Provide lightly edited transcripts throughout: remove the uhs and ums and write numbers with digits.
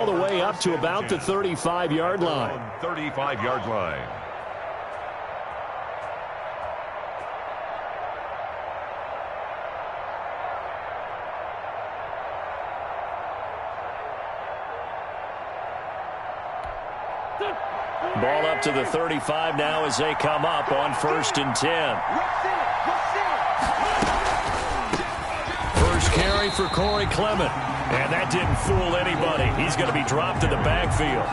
all the way up to about the 35-yard line. 35-yard line. Ball up to the 35 now as they come up on 1st and 10. First carry for Corey Clement. And that didn't fool anybody. He's going to be dropped in the backfield.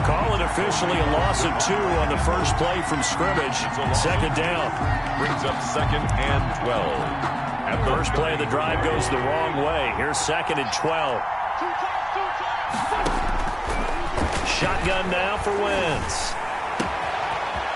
Call it officially a loss of 2 on the first play from scrimmage. 2nd down. Brings up 2nd and 12. At first play of the drive goes the wrong way. Here's 2nd and 12. Shotgun now for Wentz.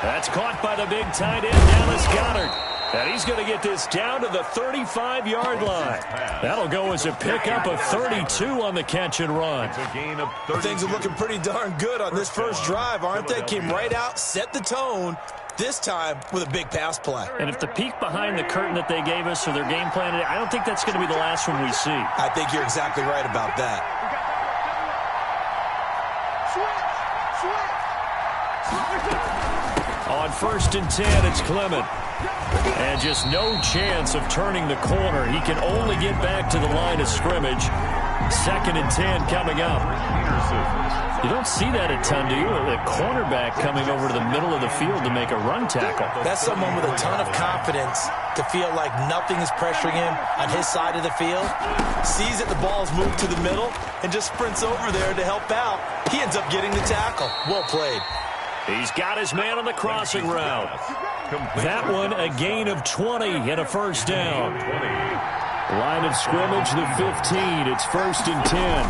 That's caught by the big tight end, Dallas Goedert. And he's going to get this down to the 35-yard line. That'll go as a pickup of 32 on the catch and run. It's a gain of 32. Things are looking pretty darn good on this first drive, aren't they? Came right out, set the tone, this time with a big pass play. And if the peek behind the curtain that they gave us or their game plan, I don't think that's going to be the last one we see. I think you're exactly right about that. On 1st and 10, it's Clement. And just no chance of turning the corner. He can only get back to the line of scrimmage. 2nd and 10 coming up. You don't see that a ton, do you? A cornerback coming over to the middle of the field to make a run tackle. That's someone with a ton of confidence to feel like nothing is pressuring him on his side of the field. Sees that the ball's moved to the middle and just sprints over there to help out. He ends up getting the tackle. Well played. He's got his man on the crossing route. That one a gain of 20 and a first down. Line of scrimmage, the 15. It's 1st and 10.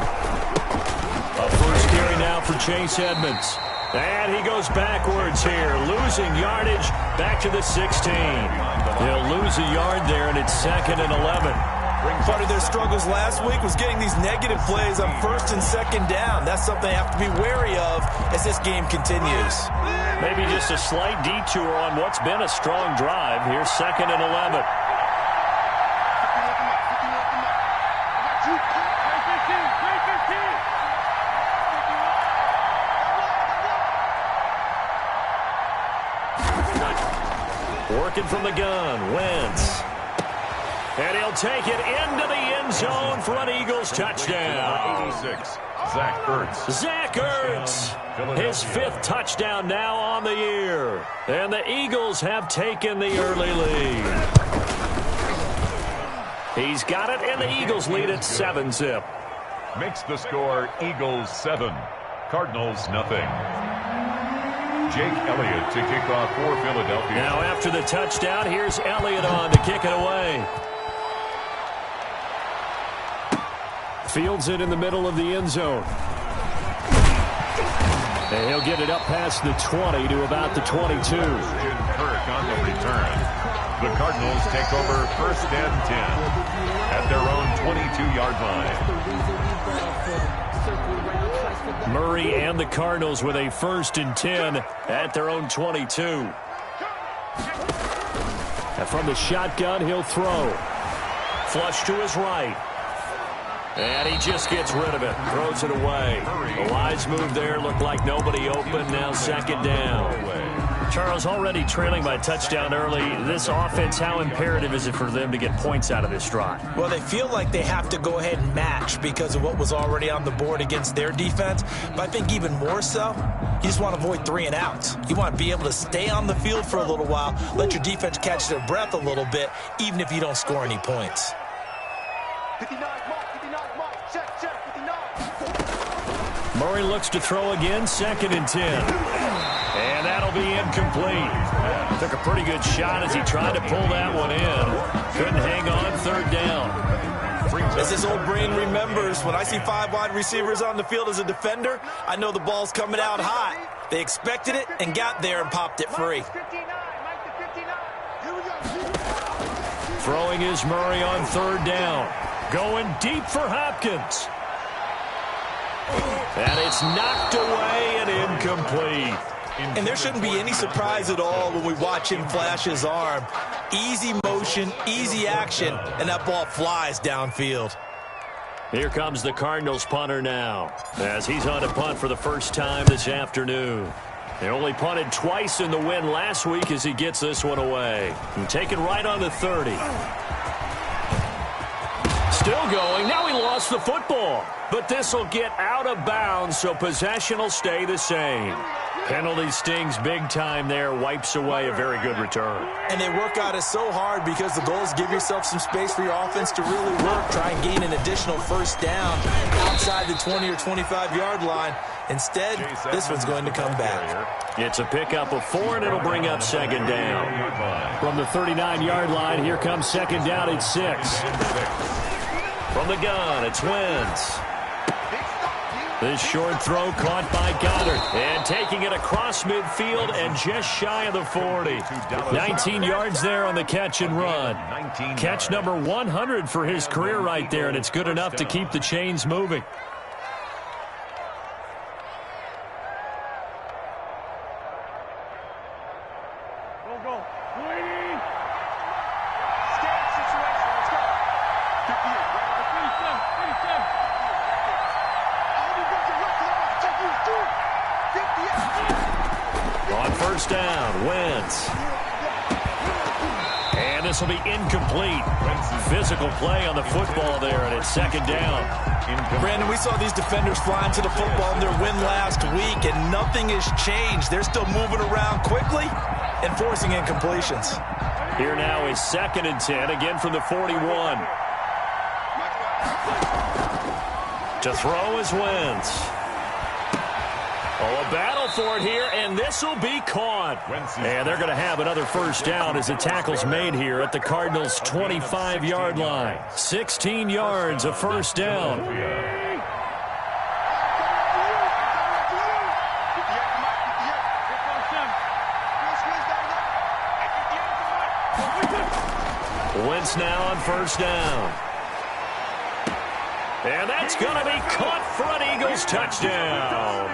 A first carry now for Chase Edmonds. And he goes backwards here, losing yardage back to the 16. He'll lose a yard there, and it's 2nd and 11. Part of their struggles last week was getting these negative plays on 1st and 2nd down. That's something they have to be wary of as this game continues. Maybe just a slight detour on what's been a strong drive. Here's 2nd and 11. Working from the gun, Wentz. And he'll take it into the end zone for an Eagles touchdown. 86, Zach Ertz. Zach Ertz, his 5th touchdown now on the year. And the Eagles have taken the early lead. He's got it, and the Eagles lead at 7-zip. Makes the score Eagles 7, Cardinals nothing. Jake Elliott to kick off for Philadelphia. Now after the touchdown, here's Elliott on to kick it away. Fields it in the middle of the end zone. And he'll get it up past the 20 to about the 22. Kirk on the return. The Cardinals take over 1st and 10 at their own 22-yard line. Murray and the Cardinals with a 1st and 10 at their own 22. And from the shotgun, he'll throw. Flush to his right. And he just gets rid of it. Throws it away. The wise move there. Looked like nobody open. Now 2nd down. Charles, already trailing by a touchdown early. This offense, how imperative is it for them to get points out of this drive? Well, they feel like they have to go ahead and match because of what was already on the board against their defense. But I think even more so, you just want to avoid 3 and outs. You want to be able to stay on the field for a little while, let your defense catch their breath a little bit, even if you don't score any points. 59, check, 59. Murray looks to throw again, 2nd and 10. And that'll be incomplete. Took a pretty good shot as he tried to pull that one in. Couldn't hang on, 3rd down. As this old brain remembers, when I see 5 wide receivers on the field as a defender, I know the ball's coming out hot. They expected it and got there and popped it free. Throwing is Murray on 3rd down. Going deep for Hopkins. And it's knocked away and incomplete. And there shouldn't be any surprise at all when we watch him flash his arm. Easy motion, easy action, and that ball flies downfield. Here comes the Cardinals punter now, as he's on to punt for the first time this afternoon. They only punted twice in the win last week as he gets this one away. And taken right on the 30. Still going. Now he lost the football. But this will get out of bounds, so possession will stay the same. Penalty stings big time there. Wipes away a very good return. And they work out it so hard because the goal is give yourself some space for your offense to really work. Try and gain an additional first down outside the 20 or 25-yard line. Instead, this one's going to come back. It's a pickup of 4, and it'll bring up second down. From the 39-yard line, here comes second down at 6. From the gun, it's Wentz. This short throw caught by Goddard. And taking it across midfield and just shy of the 40. 19 yards there on the catch and run. Catch number 100 for his career right there, and it's good enough to keep the chains moving. Down, Wentz. And this will be incomplete. Physical play on the football there, and it's second down. Brandon, we saw these defenders flying to the football in their win last week, and nothing has changed. They're still moving around quickly and forcing incompletions. Here now is 2nd and 10, again from the 41. To throw is Wentz. Oh, a battle for it here, and this will be caught. And they're going to have another first down as the tackle's made here at the Cardinals' 25-yard line. 16 yards, a first down. Wentz now on first down. And that's going to be caught for an Eagles touchdown.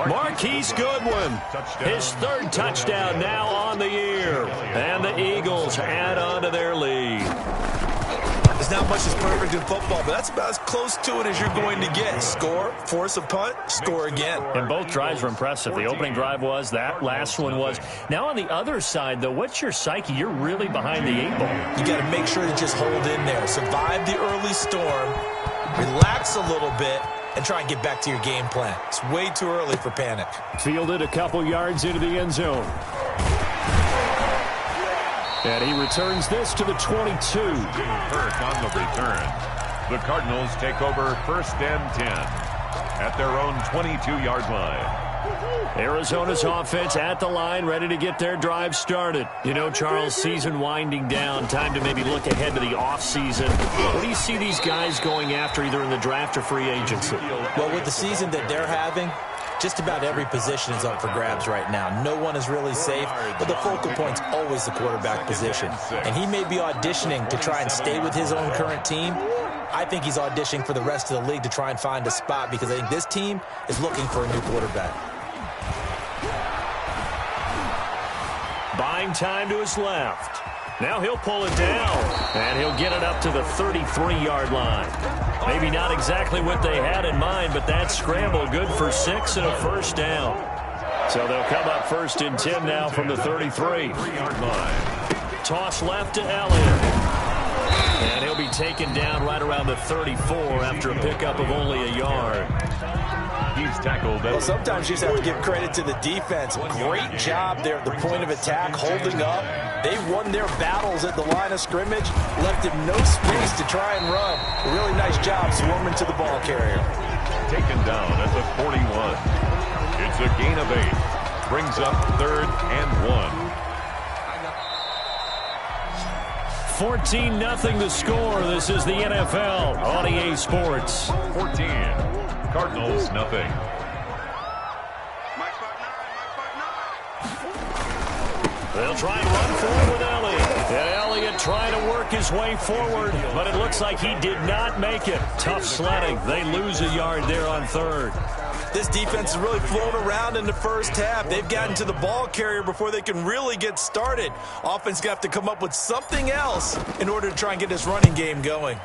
Marquise Goodwin, his 3rd touchdown now on the year. And the Eagles add on to their lead. There's not much that's perfect in football, but that's about as close to it as you're going to get. Score, force a punt, score again. And both drives were impressive. The opening drive was, that last one was. Now on the other side, though, what's your psyche? You're really behind the 8 ball. You got to make sure to just hold in there. Survive the early storm, relax a little bit, and try and get back to your game plan. It's way too early for panic. Fielded a couple yards into the end zone. And he returns this to the 22. First on the return. The Cardinals take over 1st and 10 at their own 22-yard line. Arizona's offense at the line, ready to get their drive started. You know, Charles, season winding down, time to maybe look ahead to the offseason. What do you see these guys going after, either in the draft or free agency? Well, with the season that they're having, just about every position is up for grabs right now. No one is really safe, but the focal point's always the quarterback position. And he may be auditioning to try and stay with his own current team. I think he's auditioning for the rest of the league to try and find a spot, because I think this team is looking for a new quarterback. Buying time to his left. Now he'll pull it down, and he'll get it up to the 33-yard line. Maybe not exactly what they had in mind, but that scramble good for 6 and a first down. So they'll come up 1st and 10 now from the 33-yard line. Toss left to Elliott. And he'll be taken down right around the 34 after a pickup of only a yard. He's tackled. Well, sometimes you just have to give credit to the defense. Great job there at the point of attack, holding up. They won their battles at the line of scrimmage, left him no space to try and run. A really nice job swarming to the ball carrier. Taken down at the 41. It's a gain of 8. Brings up 3rd and 1. 14-0 the score. This is the NFL on EA Sports. 14. Cardinals, nothing. They'll try and run forward with Elliott. And Elliott trying to work his way forward, but it looks like he did not make it. Tough sledding. They lose a yard there on 3rd. This defense has really flown around in the first half. They've gotten to the ball carrier before they can really get started. Offense going to have to come up with something else in order to try and get this running game going.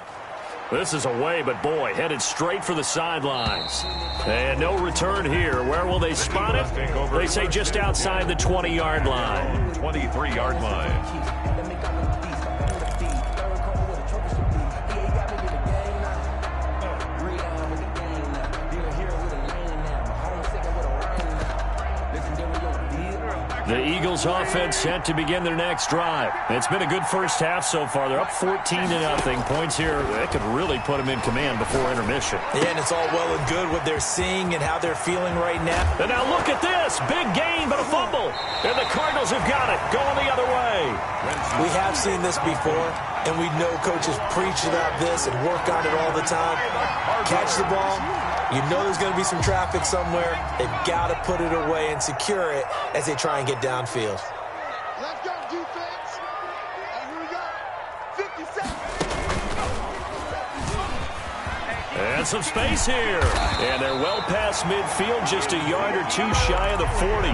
This is away, but boy, headed straight for the sidelines. And no return here. Where will they spot it? They say just outside the 20-yard line. 23-yard line. The Eagles offense set to begin their next drive. It's been a good first half so far. They're up 14-0. Points here, that could really put them in command before intermission. Yeah, and it's all well and good what they're seeing and how they're feeling right now. And now look at this. Big gain, but a fumble. And the Cardinals have got it. Going the other way. We have seen this before, and we know coaches preach about this and work on it all the time. Catch the ball. You know there's going to be some traffic somewhere. They've got to put it away and secure it as they try and get downfield. Let's go, defense. And here we go. 50 seconds. And some space here. And they're well past midfield, just a yard or two shy of the 40.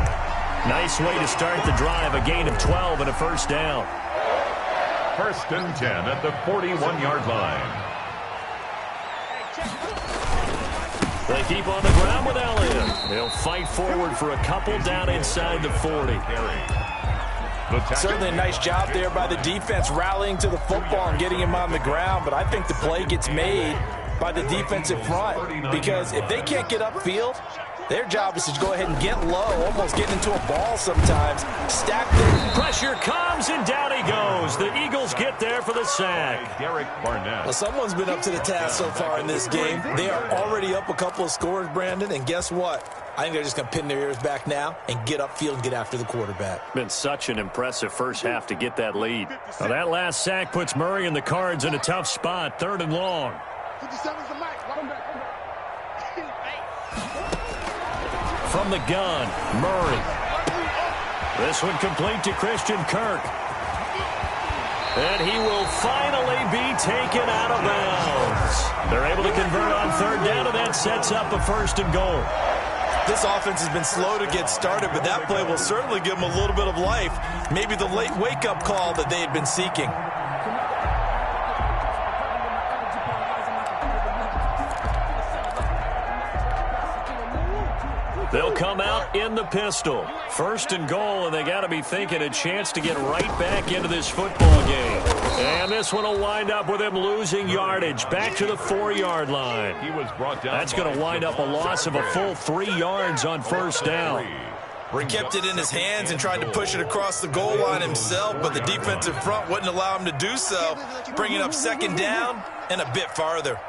Nice way to start the drive. A gain of 12 and a first down. 1st and 10 at the 41-yard line. They keep on the ground with Elliott. They'll fight forward for a couple down inside the 40. Certainly a nice job there by the defense rallying to the football and getting him on the ground, but I think the play gets made by the defensive front because if they can't get upfield, their job is to go ahead and get low, almost getting into a ball sometimes. Stack them. Pressure comes, and down he goes. The Eagles get there for the sack. Well, someone's been up to the task so far in this game. They are already up a couple of scores, Brandon, and guess what? I think they're just going to pin their ears back now and get upfield and get after the quarterback. Been such an impressive first half to get that lead. Now that last sack puts Murray and the Cards in a tough spot, 3rd and long. 57's the mic. From the gun, Murray. This one complete to Christian Kirk. And he will finally be taken out of bounds. They're able to convert on 3rd down, and that sets up a 1st and goal. This offense has been slow to get started, but that play will certainly give them a little bit of life. Maybe the late wake-up call that they had been seeking. They'll come out in the pistol. 1st and goal, and they got to be thinking a chance to get right back into this football game. And this one will wind up with him losing yardage back to the 4-yard line. He was brought down. That's going to wind up a loss of a full 3 yards on 1st down. He kept it in his hands and tried to push it across the goal line himself, but the defensive front wouldn't allow him to do so, bringing up 2nd down and a bit farther.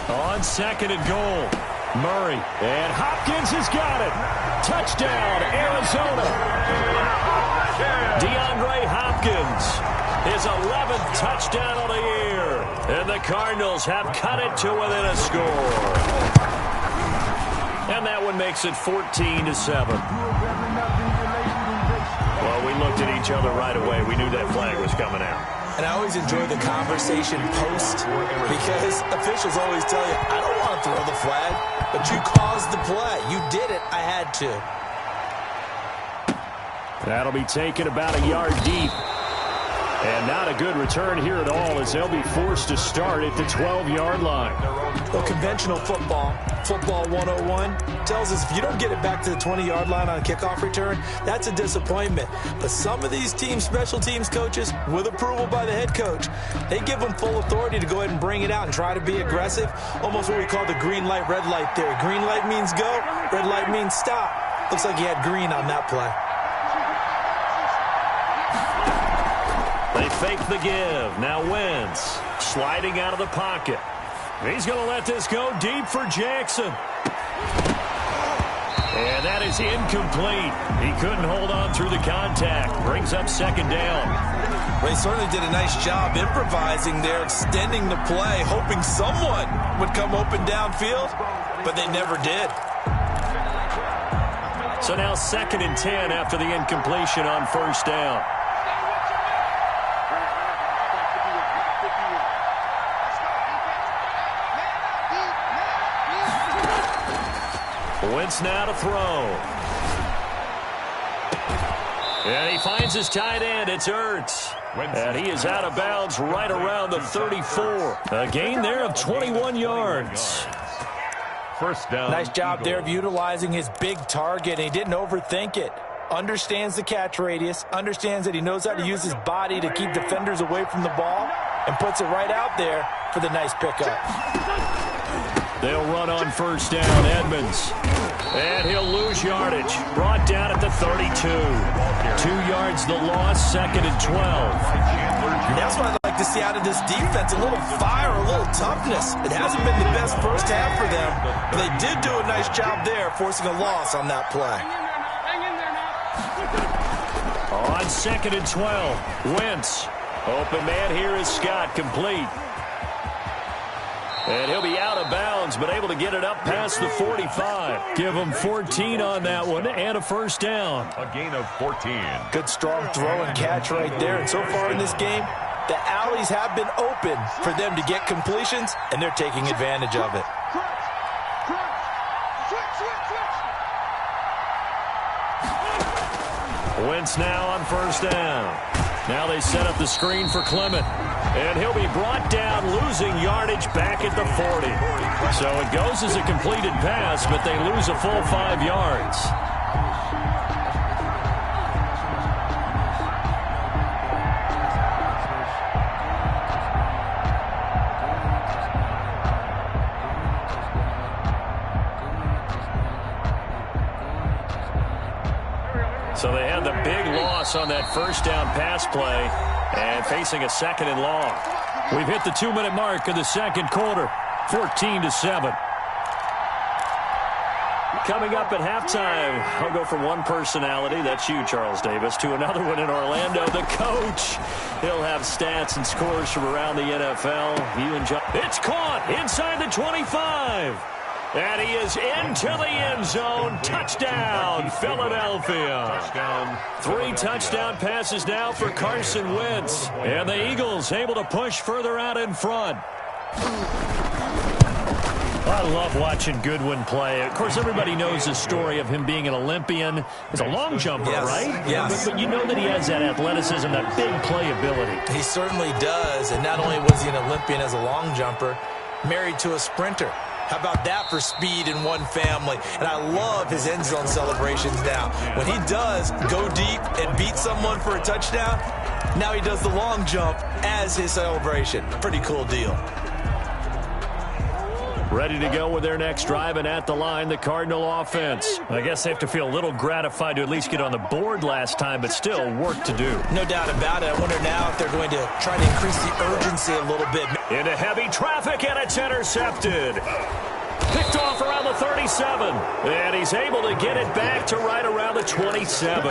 On 2nd and goal. Murray, and Hopkins has got it. Touchdown, Arizona. DeAndre Hopkins, his 11th touchdown of the year. And the Cardinals have cut it to within a score. And that one makes it 14-7. Well, we looked at each other right away. We knew that flag was coming out. And I always enjoy the conversation post because officials always tell you, I don't want to throw the flag, but you caused the play. You did it. I had to. That'll be taken about a yard deep. And not a good return here at all as they'll be forced to start at the 12-yard line. Well, conventional football 101, tells us if you don't get it back to the 20-yard line on a kickoff return, that's a disappointment. But some of these teams, special teams coaches, with approval by the head coach, they give them full authority to go ahead and bring it out and try to be aggressive, almost what we call the green light, red light theory. Green light means go, red light means stop. Looks like he had green on that play. They fake the give. Now Wentz sliding out of the pocket. He's going to let this go deep for Jackson. And that is incomplete. He couldn't hold on through the contact. Brings up 2nd down. Well, he certainly did a nice job improvising there, extending the play, hoping someone would come open downfield, but they never did. So now 2nd and 10 after the incompletion on 1st down. Wentz now to throw. And he finds his tight end. It's Ertz. And he is out of bounds right around the 34. A gain there of 21 yards. First down. Nice job there of utilizing his big target. He didn't overthink it. Understands the catch radius. Understands that he knows how to use his body to keep defenders away from the ball. And puts it right out there for the nice pickup. They'll run on first down, Edmonds. And he'll lose yardage. Brought down at the 32. 2 yards the loss, second and 12. That's what I'd like to see out of this defense. A little fire, a little toughness. It hasn't been the best first half for them, but they did do a nice job there, forcing a loss on that play. On second and 12, Wentz. Open man here is Scott, complete. And he'll be out of bounds, but able to get it up past the 45. Give him 14 on that one and a first down. A gain of 14. Good strong throw and catch right there. And so far in this game, the alleys have been open for them to get completions, and they're taking advantage of it. Wentz now on first down. Now they set up the screen for Clement. And he'll be brought down, losing yardage back at the 40. So it goes as a completed pass, but they lose a full 5 yards. So they had the big loss on that first down pass play and facing a second and long. We've hit the 2-minute mark of the second quarter, 14-7. Coming up at halftime, I'll go from one personality, that's you, Charles Davis, to another one in Orlando, the coach. He'll have stats and scores from around the NFL. You and John. It's caught inside the 25. And he is into the end zone. Touchdown, Philadelphia. 3 touchdown passes now for Carson Wentz. And the Eagles able to push further out in front. I love watching Goodwin play. Of course, everybody knows the story of him being an Olympian. He's a long jumper, right? Yes. But you know that he has that athleticism, that big playability. He certainly does. And not only was he an Olympian as a long jumper, married to a sprinter. How about that for speed in one family? And I love his end zone celebrations now. When he does go deep and beat someone for a touchdown, now he does the long jump as his celebration. Pretty cool deal. Ready to go with their next drive, and at the line, the Cardinal offense. I guess they have to feel a little gratified to at least get on the board last time, but still work to do. No doubt about it. I wonder now if they're going to try to increase the urgency a little bit. Into heavy traffic, and it's intercepted. Picked off around the 37, and he's able to get it back to right around the 27.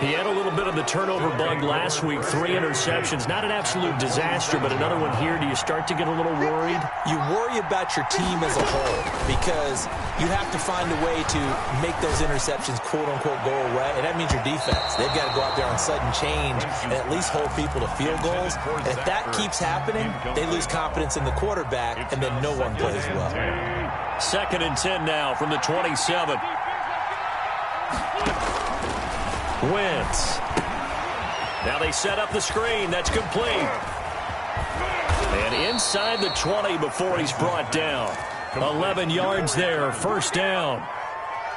He had a little bit of the turnover bug last week, 3 interceptions. Not an absolute disaster, but another one here. Do you start to get a little worried? You worry about your team as a whole because you have to find a way to make those interceptions, quote-unquote, go away, and that means your defense. They've got to go out there on sudden change and at least hold people to field goals. And if that keeps happening, they lose confidence in the quarterback, and then no one plays well. Second and 10 now from the 27. Wentz. Now they set up the screen. That's complete. And inside the 20 before he's brought down. 11 yards there. First down.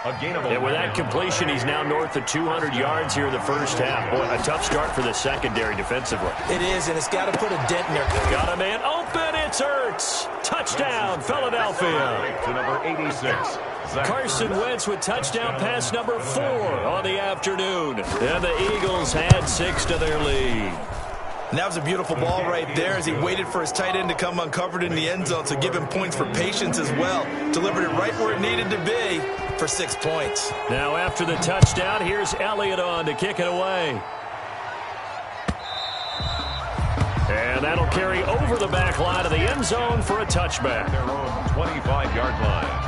And with that completion, he's now north of 200 yards here in the first half. Boy, a tough start for the secondary defensively. It is, and it's got to put a dent in there. Got a man open. It's Ertz. Touchdown, Philadelphia. To number 86. Carson Wentz with touchdown pass number 4 on the afternoon. And the Eagles had 6 to their lead. And that was a beautiful ball right there as he waited for his tight end to come uncovered in the end zone, so give him points for patience as well. Delivered it right where it needed to be for 6 points. Now after the touchdown, here's Elliott on to kick it away. And that'll carry over the back line of the end zone for a touchback. Their own 25-yard line.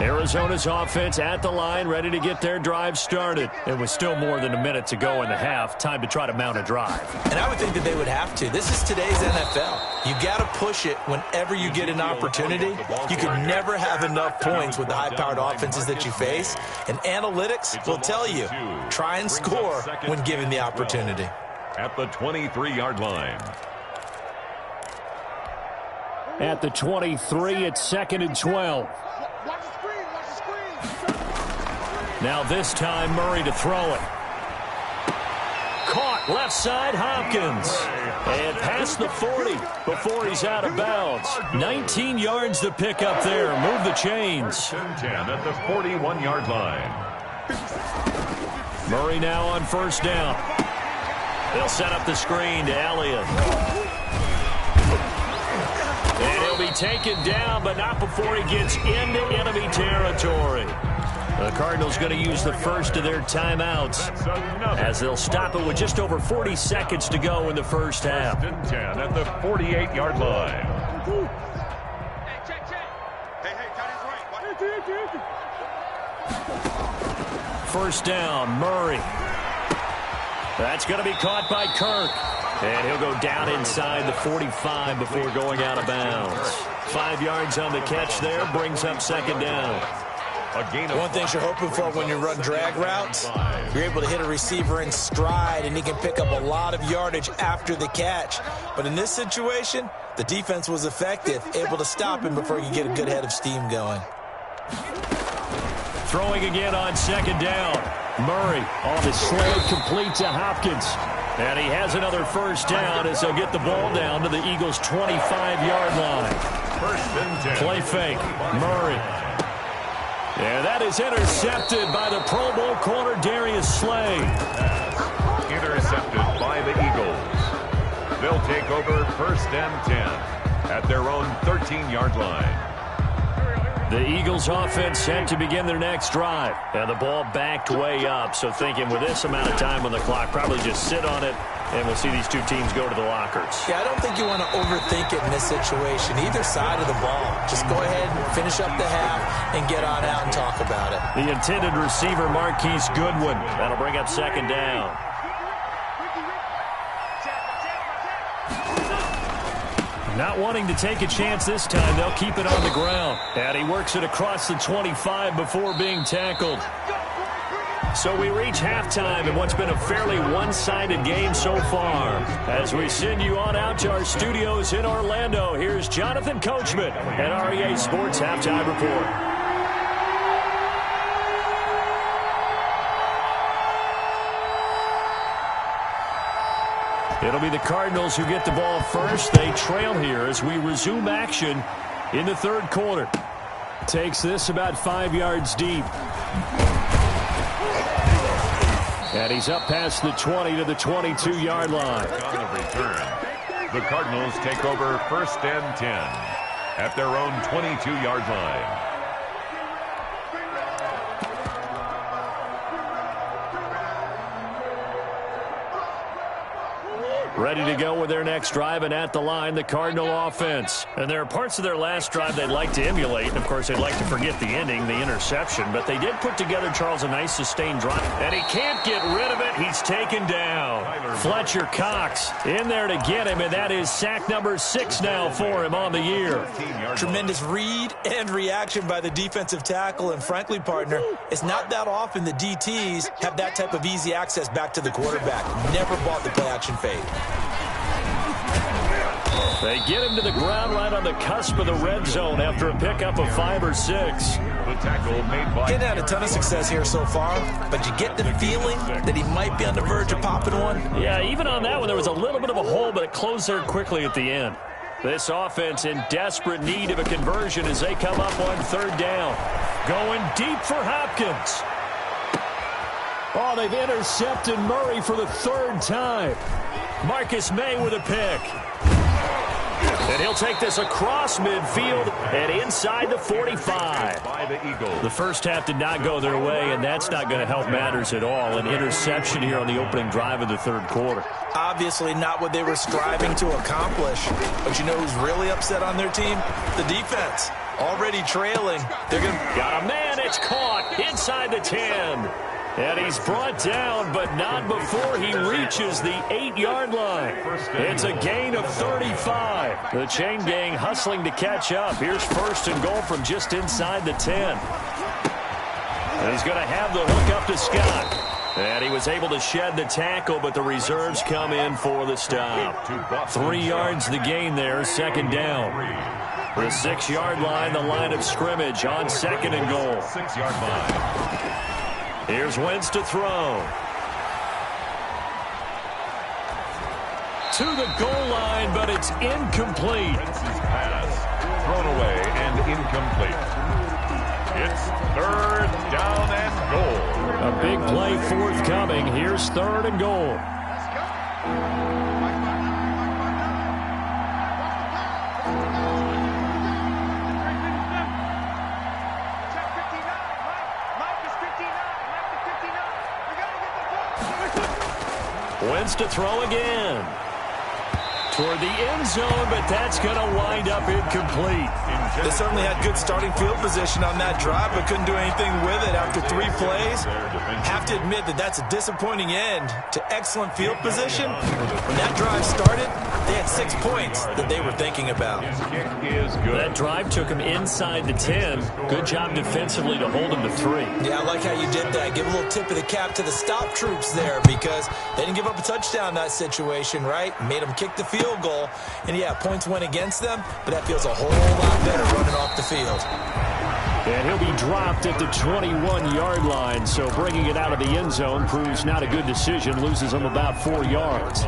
Arizona's offense at the line, ready to get their drive started. It was still more than a minute to go in the half. Time to try to mount a drive. And I would think that they would have to. This is today's NFL. You got to push it whenever you get an opportunity. You can never have enough points with the high-powered offenses that you face. And analytics will tell you, try and score when given the opportunity. At the 23-yard line. At the 23, it's 2nd and 12. Now this time, Murray to throw it. Caught left side, Hopkins. And past the 40 before he's out of bounds. 19 yards to pick up there. Move the chains. 10 at the 41-yard line. Murray now on first down. They'll set up the screen to Elliott. And he'll be taken down, but not before he gets into enemy territory. The Cardinals going to use the first of their timeouts as they'll stop it with just over 40 seconds to go in the first half. 10 at the 48-yard line. First down, Murray. That's going to be caught by Kirk. And he'll go down inside the 45 before going out of bounds. 5 yards on the catch there, brings up second down. One thing you're hoping for when you run drag routes, you're able to hit a receiver in stride, and he can pick up a lot of yardage after the catch. But in this situation, the defense was effective, able to stop him before he could get a good head of steam going. Throwing again on second down. Murray on the slant, complete to Hopkins. And he has another first down as they'll get the ball down to the Eagles' 25-yard line. First and 10. Play fake. Murray. And that is intercepted by the Pro Bowl corner, Darius Slay. Intercepted by the Eagles. They'll take over first and 10 at their own 13-yard line. The Eagles offense set to begin their next drive. And the ball backed way up. So thinking with this amount of time on the clock, probably just sit on it, and we'll see these two teams go to the lockers. Yeah, I don't think you want to overthink it in this situation. Either side of the ball. Just go ahead and finish up the half and get on out and talk about it. The intended receiver, Marquise Goodwin. That'll bring up second down. Not wanting to take a chance this time, they'll keep it on the ground. And he works it across the 25 before being tackled. So we reach halftime in what's been a fairly one-sided game so far. As we send you on out to our studios in Orlando, here's Jonathan Coachman at REA Sports Halftime Report. It'll be the Cardinals who get the ball first. They trail here as we resume action in the third quarter. Takes this about 5 yards deep. And he's up past the 20 to the 22-yard line. On the return, the Cardinals take over first and 10 at their own 22-yard line. Ready to go with their next drive, and at the line, the Cardinal offense. And there are parts of their last drive they'd like to emulate, and of course they'd like to forget the ending, the interception, but they did put together, Charles, a nice sustained drive. And he can't get rid of it. He's taken down. Fletcher Cox in there to get him, and that is sack number 6 now for him on the year. Tremendous read and reaction by the defensive tackle, and frankly, partner, it's not that often the DTs have that type of easy access back to the quarterback. Never bought the play-action fade. They get him to the ground right on the cusp of the red zone after a pickup of 5 or 6. The tackle made by Getting had a ton of success here so far, but you get the feeling that he might be on the verge of popping one. Yeah, even on that one, there was a little bit of a hole, but it closed there quickly at the end. This offense in desperate need of a conversion as they come up on third down. Going deep for Hopkins. Oh, they've intercepted Murray for the third time. Marcus May with a pick. And he'll take this across midfield and inside the 45. by the Eagles. The first half did not go their way, and that's not going to help matters at all. An interception here on the opening drive of the third quarter. Obviously not what they were striving to accomplish. But you know who's really upset on their team? The defense. already trailing. They're going to... Got a man, it's caught inside the 10. And he's brought down, but not before he reaches the 8-yard line. It's a gain of 35. The chain gang hustling to catch up. Here's first and goal from just inside the 10. And he's going to have the hook up to Scott. And he was able to shed the tackle, but the reserves come in for the stop. 3 yards the gain there, second down. The 6-yard line, the line of scrimmage on second and goal. 6-yard line. Here's Wentz to throw. To the goal line, but it's incomplete. Wentz's pass thrown away and incomplete. It's third down and goal. A big play forthcoming. Here's third and goal. Wentz to throw again. Toward the end zone, but that's going to wind up incomplete. They certainly had good starting field position on that drive, but couldn't do anything with it after 3 plays. Have to admit that that's a disappointing end to excellent field position. When that drive started, they had 6 points that they were thinking about. His kick is good. That drive took him inside the 10. Good job defensively to hold him to 3. Yeah, I like how you did that. Give a little tip of the cap to the stop troops there because they didn't give up a touchdown in that situation, right? Made them kick the field goal. And, yeah, points went against them, but that feels a whole lot better running off the field. And he'll be dropped at the 21-yard line, so bringing it out of the end zone proves not a good decision. Loses him about 4 yards.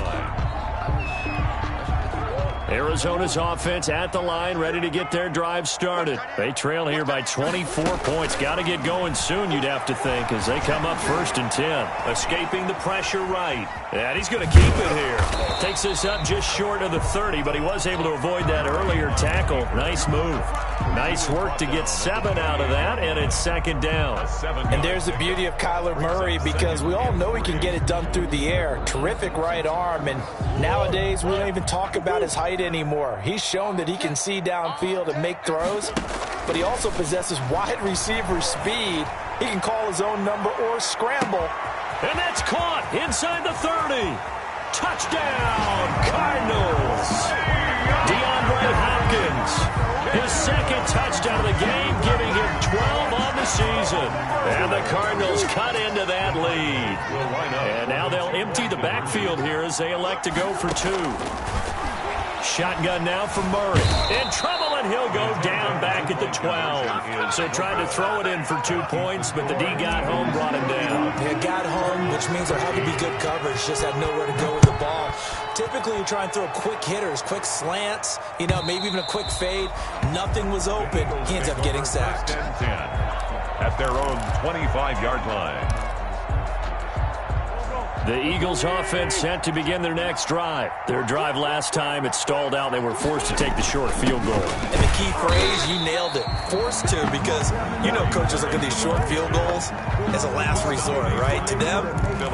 Arizona's offense at the line, ready to get their drive started. They trail here by 24 points. Got to get going soon, you'd have to think, as they come up first and 10. Escaping the pressure right. And he's going to keep it here. Takes this up just short of the 30, but he was able to avoid that earlier tackle. Nice move. Nice work to get 7 out of that, and it's second down. And there's the beauty of Kyler Murray because we all know he can get it done through the air. Terrific right arm, and nowadays we don't even talk about his height anymore. He's shown that he can see downfield and make throws, but he also possesses wide receiver speed. He can call his own number or scramble. And that's caught inside the 30. Touchdown, Cardinals. DeAndre Hopkins, his second touchdown of the game, giving him 12 on the season. And the Cardinals cut into that lead. And now they'll empty the backfield here as they elect to go for 2. Shotgun now for Murray. In trouble, and he'll go down back at the 12. So trying to throw it in for 2 points, but the D got home, brought him down. They got home, which means there had to be good coverage. Just had nowhere to go with the ball. Typically, you try and throw quick hitters, quick slants, maybe even a quick fade. Nothing was open. He ends up getting sacked. 10 at their own 25-yard line. The Eagles offense set to begin their next drive. Their drive last time, it stalled out. They were forced to take the short field goal. And the key phrase, you nailed it. Forced to, because coaches look at these short field goals as a last resort, right? To them,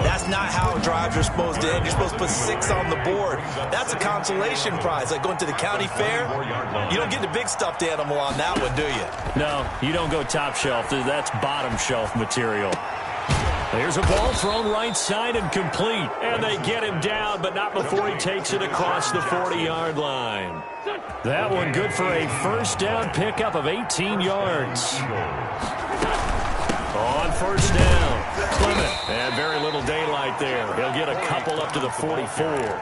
that's not how drives are supposed to end. You're supposed to put 6 on the board. That's a consolation prize. Like going to the county fair, you don't get the big stuffed animal on that one, do you? No, you don't go top shelf. That's bottom shelf material. There's a ball thrown right side and complete. And they get him down, but not before he takes it across the 40-yard line. That one good for a first down pickup of 18 yards. On first down, Clement. And very little daylight there. He'll get a couple up to the 44.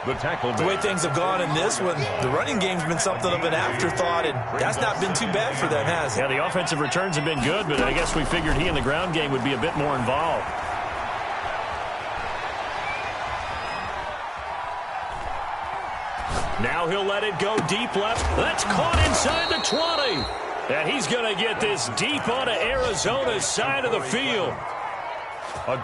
The way things have gone in this one, the running game's been something of an afterthought, and that's not been too bad for them, has it? Yeah, the offensive returns have been good, but I guess we figured he in the ground game would be a bit more involved. Now he'll let it go deep left. That's caught inside the 20. And he's going to get this deep onto Arizona's side of the field.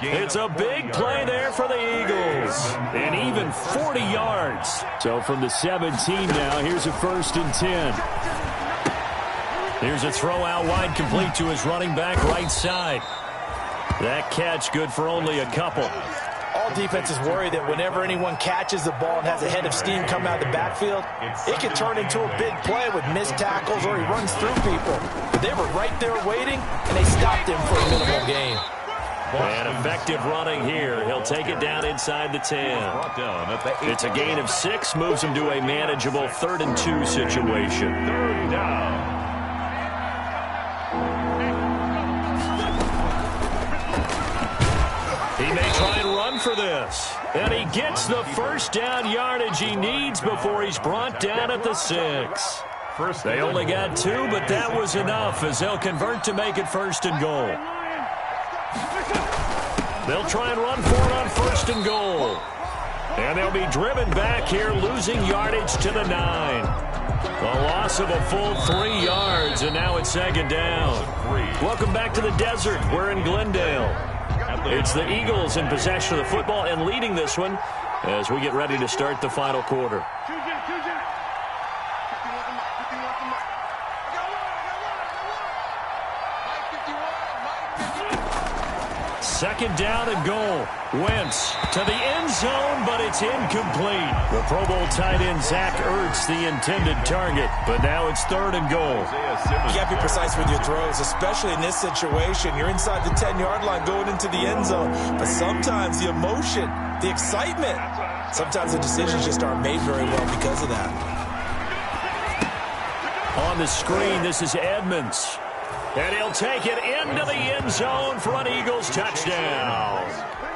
It's a big play there for the Eagles. And even 40 yards. So from the 17 now, here's a first and 10. Here's a throw out wide, complete to his running back right side. That catch good for only a couple. all defenses worry that whenever anyone catches the ball and has a head of steam come out of the backfield, it can turn into a big play with missed tackles or he runs through people. But they were right there waiting, and they stopped him for a minimal gain. And effective running here. He'll take it down inside the 10. It's a gain of 6, moves him to a manageable 3rd and 2 situation. 3rd down. He may try and run for this. And he gets the first down yardage he needs before he's brought down at the 6. They only got 2, but that was enough as they'll convert to make it 1st and goal. They'll try and run for it on 1st and goal. And they'll be driven back here, losing yardage to the 9. A loss of a full 3 yards, and now it's 2nd down. Welcome back to the desert. We're in Glendale. It's the Eagles in possession of the football and leading this one as we get ready to start the final quarter. 2nd down and goal. Wentz to the end zone, but it's incomplete. The Pro Bowl tight end Zach Ertz, the intended target, but now it's 3rd and goal. You got to be precise with your throws, especially in this situation. You're inside the 10-yard line going into the end zone, but sometimes the emotion, the excitement, sometimes the decisions just aren't made very well because of that. On the screen, this is Edmonds. And he'll take it into the end zone for an Eagles touchdown.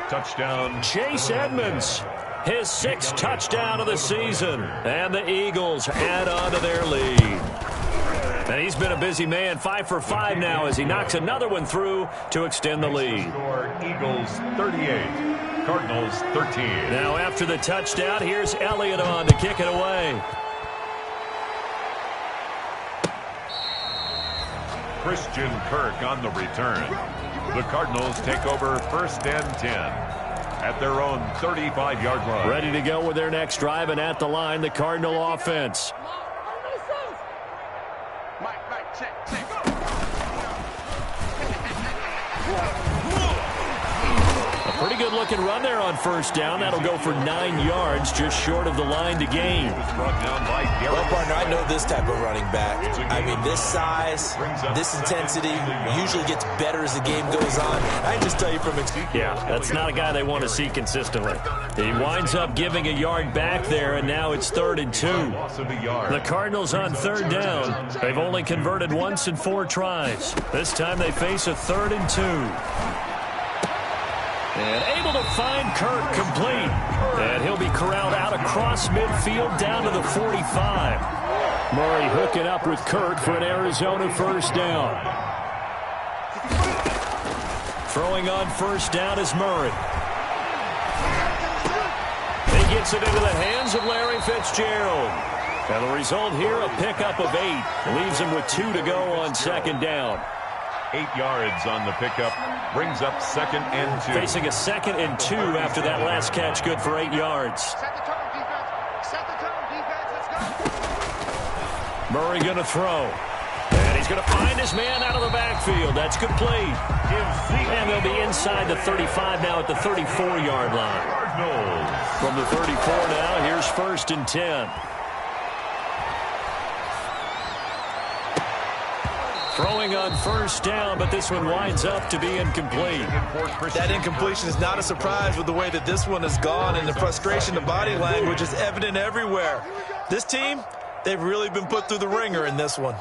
Touchdown. Chase Edmonds, his 6th touchdown of the season. And the Eagles add on to their lead. And he's been a busy man, 5 for 5 now as he knocks another one through to extend the lead. Eagles 38, Cardinals 13. Now after the touchdown, here's Elliott on to kick it away. Christian Kirk on the return. The Cardinals take over 1st and 10 at their own 35-yard line. Ready to go with their next drive, and at the line, the Cardinal offense. A pretty good-looking run there on 1st down. That'll go for 9 yards, just short of the line to gain. Well, partner, I know this type of running back. I mean, this size, this intensity usually gets better as the game goes on. I can just tell you from experience. Yeah, that's not a guy they want to see consistently. He winds up giving a yard back there, and now it's 3rd and 2. The Cardinals on 3rd down. They've only converted once in 4 tries. This time they face a 3rd and 2. And able to find Kirk complete. And he'll be corralled out across midfield down to the 45. Murray hooking up with Kirk for an Arizona 1st down. Throwing on 1st down is Murray. He gets it into the hands of Larry Fitzgerald. And the result here, a pickup of 8. Leaves him with 2 to go on 2nd down. 8 yards on the pickup, brings up 2nd and 2. Facing a 2nd and 2 after that last catch, good for 8 yards. Set the tone, defense. Set the tone, defense. Let's go. Murray going to throw. And he's going to find his man out of the backfield. That's complete. And they'll be inside the 35 now at the 34-yard line. From the 34 now, here's 1st and 10. Throwing on 1st down, but this one winds up to be incomplete. That incompletion is not a surprise with the way that this one has gone, and the frustration, the body language is evident everywhere. This team, they've really been put through the ringer in this one.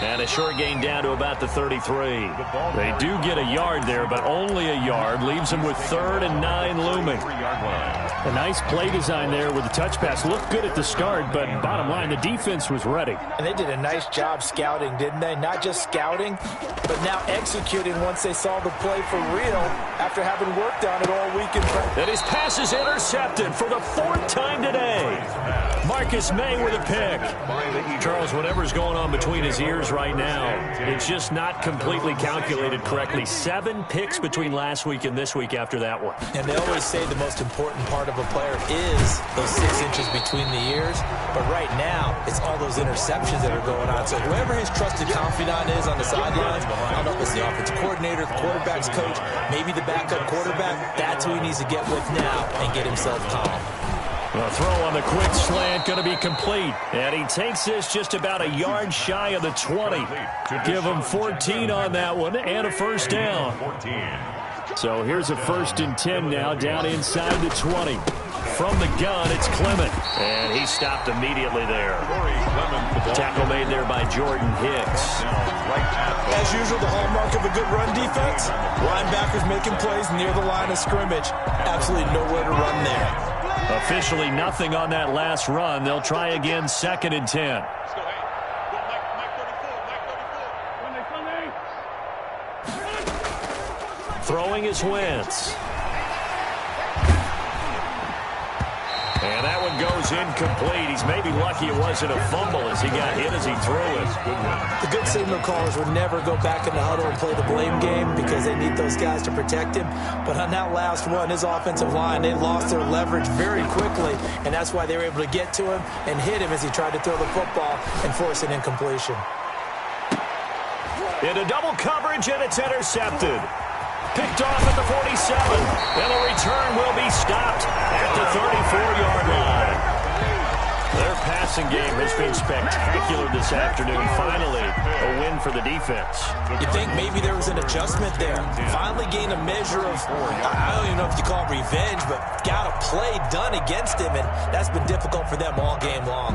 And a short gain down to about the 33. They do get a yard there, but only a yard. Leaves them with 3rd and 9 looming. A nice play design there with the touch pass. Looked good at the start, but bottom line, the defense was ready. And they did a nice job scouting, didn't they? Not just scouting, but now executing once they saw the play for real after having worked on it all week in practice. And his pass is intercepted for the 4th time today. Marcus May with a pick. Charles, whatever's going on between his ears right now, it's just not completely calculated correctly. 7 picks between last week and this week after that one. And they always say the most important part of a player is those 6 inches between the ears. But right now, it's all those interceptions that are going on. So whoever his trusted confidant is on the sidelines, I don't know if it's the offensive coordinator, the quarterback's coach, maybe the backup quarterback, that's who he needs to get with now and get himself calm. The throw on the quick slant going to be complete. And he takes this just about a yard shy of the 20. Give him 14 on that one and a first down. So here's a 1st and 10 now down inside the 20. From the gun, it's Clement. And he stopped immediately there. Tackle made there by Jordan Hicks. As usual, the hallmark of a good run defense, linebackers making plays near the line of scrimmage. Absolutely nowhere to run there. Officially nothing on that last run. They'll try again, 2nd and 10. Throwing is Wentz. And that one goes incomplete. He's maybe lucky it wasn't a fumble as he got hit as he threw it. The good signal callers would never go back in the huddle and play the blame game because they need those guys to protect him. But on that last one, his offensive line, they lost their leverage very quickly, and that's why they were able to get to him and hit him as he tried to throw the football and force an incompletion. Into double coverage, and it's intercepted. Picked off at the 47, and the return will be stopped at the 34-yard line. Their passing game has been spectacular this afternoon. Finally, a win for the defense. You think maybe there was an adjustment there. Finally gained a measure of, I don't even know if you call it revenge, but got a play done against him, and that's been difficult for them all game long.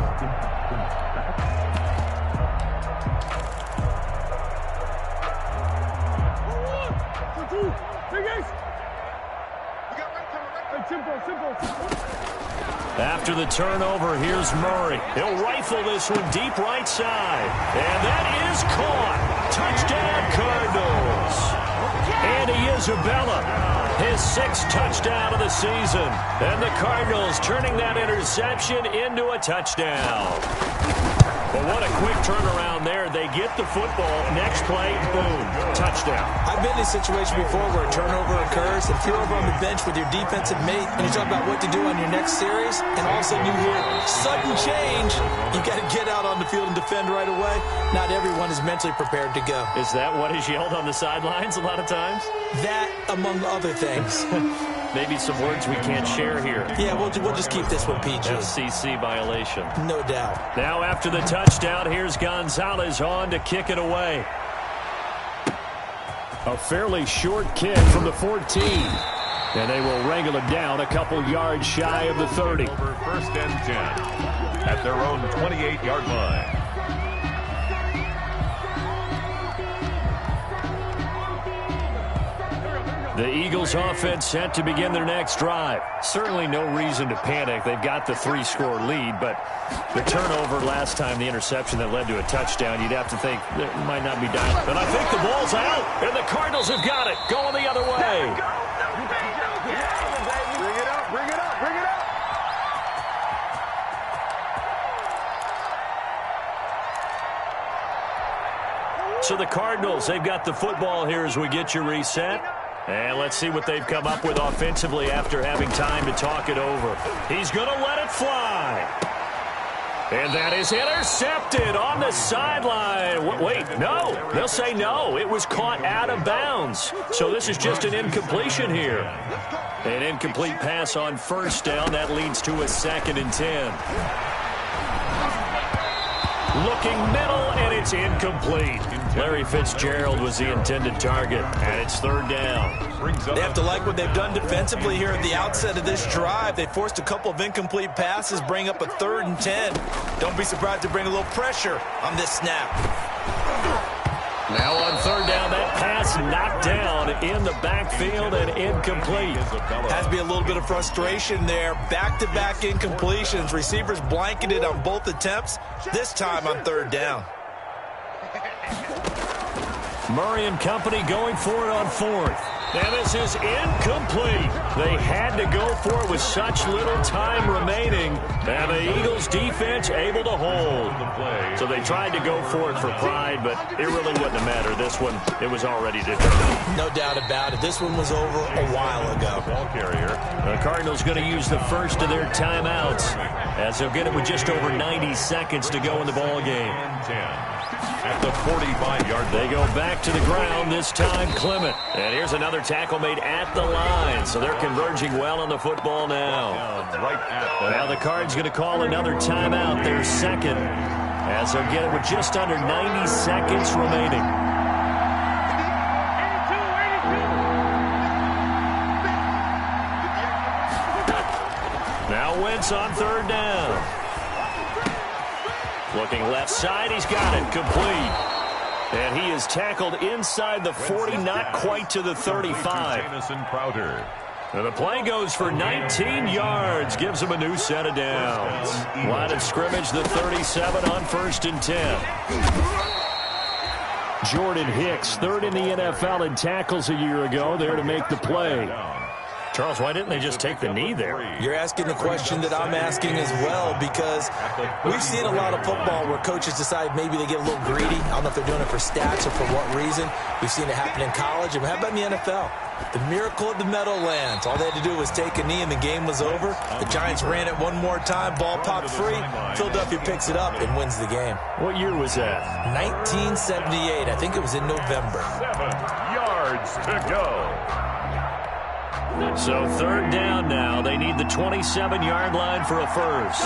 After the turnover, here's Murray. He'll rifle this one deep right side. And that is caught. Touchdown, Cardinals. Andy Isabella, his 6th touchdown of the season. And the Cardinals turning that interception into a touchdown. But what a quick turnaround there. They get the football. Next play, boom, touchdown. I've been in a situation before where a turnover occurs. If you're over on the bench with your defensive mate and you talk about what to do on your next series, and all of a sudden you hear sudden change, you got to get out on the field and defend right away. Not everyone is mentally prepared to go. Is that what is yelled on the sidelines a lot of times? That, among other things. Maybe some words we can't share here. Yeah, we'll just keep this one PG. FCC violation. No doubt. Now after the touchdown, here's Gonzalez on to kick it away. A fairly short kick from the 14. And they will wrangle it down a couple yards shy of the 30. Over 1st and 10 at their own 28-yard line. The Eagles offense set to begin their next drive. Certainly no reason to panic. They've got the 3-score lead, but the turnover last time, the interception that led to a touchdown, you'd have to think it might not be done. But I think the ball's out, and the Cardinals have got it. Going the other way. Bring it up, bring it up, bring it up. So the Cardinals, they've got the football here as we get you reset. And let's see what they've come up with offensively after having time to talk it over. He's going to let it fly. And that is intercepted on the sideline. Wait, no. They'll say no. It was caught out of bounds. So this is just an incompletion here. An incomplete pass on 1st down. That leads to a 2nd and 10. Looking middle, and it's incomplete. Larry Fitzgerald was the intended target, and it's 3rd down. They have to like what they've done defensively here at the outset of this drive. They forced a couple of incomplete passes, bring up a 3rd and 10. Don't be surprised to bring a little pressure on this snap. Now on 3rd down, that pass knocked down in the backfield and incomplete. Has to be a little bit of frustration there. Back-to-back incompletions. Receivers blanketed on both attempts, this time on 3rd down. Murray and company going for it on 4th. And this is incomplete. They had to go for it with such little time remaining. And the Eagles defense able to hold. So they tried to go for it for pride, but it really wouldn't have mattered. This one, it was already determined. No doubt about it. This one was over a while ago. Ball carrier. The Cardinals going to use the first of their timeouts, as they'll get it with just over 90 seconds to go in the ball game. 10. At the 45-yard line. They go back to the ground, this time Clement. And here's another tackle made at the line, so they're converging well on the football now. Right at the Now the Cards going to call another timeout, their second, as they'll get it with just under 90 seconds remaining. Now Wentz on third down. Looking left side, he's got it, complete. And he is tackled inside the 40, not quite to the 35. And the play goes for 19 yards, gives him a new set of downs. Line of scrimmage, the 37 on 1st and 10. Jordan Hicks, third in the NFL in tackles a year ago, there to make the play. Charles, why didn't they just take the knee there? You're asking the question that I'm asking as well, because we've seen a lot of football where coaches decide maybe they get a little greedy. I don't know if they're doing it for stats or for what reason. We've seen it happen in college. And how about in the NFL? The miracle of the Meadowlands. All they had to do was take a knee and the game was over. The Giants ran it one more time. Ball popped free. Philadelphia picks it up and wins the game. What year was that? 1978. I think it was in November. 7 yards to go. So third down now. They need the 27-yard line for a first.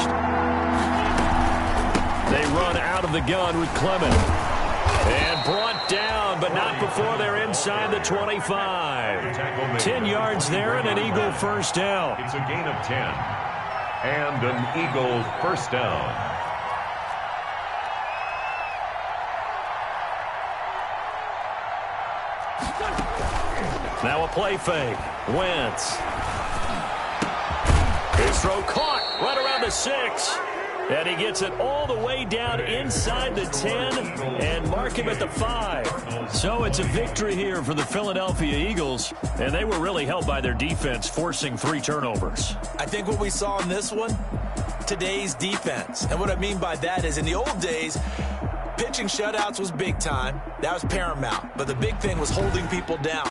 They run out of the gun with Clement. And brought down, but not before they're inside the 25. 10 yards there and an Eagle first down. It's a gain of 10. And an Eagle first down. Now a play fake. Wentz. His throw caught right around the 6. And he gets it all the way down inside the 10 and mark him at the 5. So it's a victory here for the Philadelphia Eagles. And they were really helped by their defense, forcing 3 turnovers. I think what we saw in this one, today's defense. And what I mean by that is in the old days, pitching shutouts was big time. That was paramount. But the big thing was holding people down.